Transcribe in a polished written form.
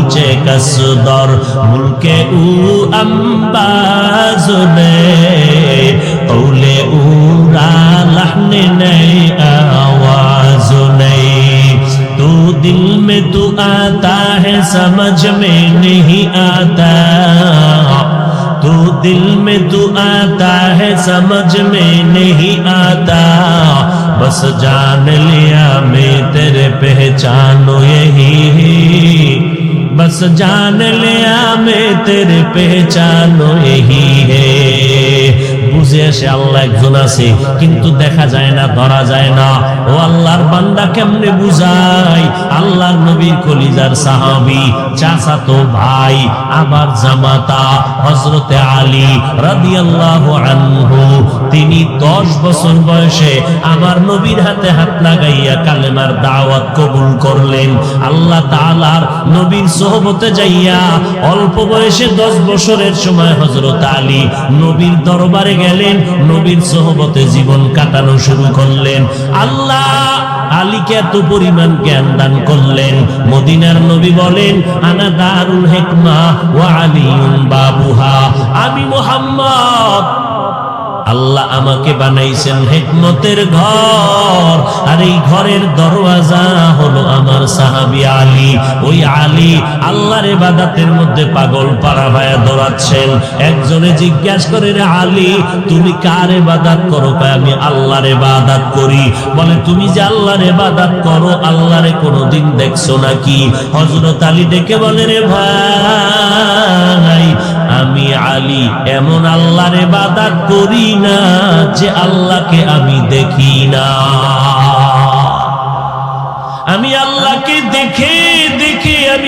نیچے कसदर मुल्के ऊ अंबाज ने कौले ऊरा लहने नई आवाज नहीं तू दिल में तू आता है समझ में नहीं आता तू दिल में तू आता है समझ में नहीं आता बस जान लिया मैं तेरे पहचानो यही बस जान लिया मैं तेरे पहचानो यही है বুঝে আসে আল্লাহ একজন আছে কিন্তু দেখা যায় না ধরা যায় না ও আল্লাহর বান্দা কেমনে বুঝাই আল্লাহর নবীর কলিজার সাহাবী চাচাতো ভাই আবার জামাতা হযরতে আলী রাদিয়াল্লাহু আনহু তিনি 10 বছর বয়সে আমার নবীর হাতে হাত লাগাইয়া কালেমার দাওয়াত কবুল করলেন আল্লাহ তাআলার নবীর সোহবতে যাইয়া অল্প বয়সে 10 বছরের সময় হযরত আলী নবীর দরবারে গেলেন নবীর সোহবতে জীবন কাটানো শুরু করলেন আল্লাহ আলীকে এত পরিমাণ জ্ঞান দান করলেন মদিনার নবী বলেন আনা দারুল হিকমা ওয়া আলিয়ুন বাবুহা আমি মুহাম্মদ আল্লাহ আমাকে বানাইছেন হিকমতের ঘর আর এই ঘরের দরওয়াজা হলো আমার সাহাবী আলী ওই আলী আল্লাহর ইবাদতের মধ্যে পাগল পারা হয়ে দৌড়াচ্ছেন একজনে জিজ্ঞাসা করে রে আলী তুমি কার ইবাদত করো আমি আল্লাহর ইবাদত করি বলে তুমি যে আল্লাহর ইবাদত করো আল্লাহরে কোনোদিন দেখছো নাকি হযরত আলী ডেকে বলে রে ভাই আমি আলী এমন আল্লাহর ইবাদত করি না যে আল্লাহকে আমি দেখি না আমি আল্লাহকে দেখে দেখে আমি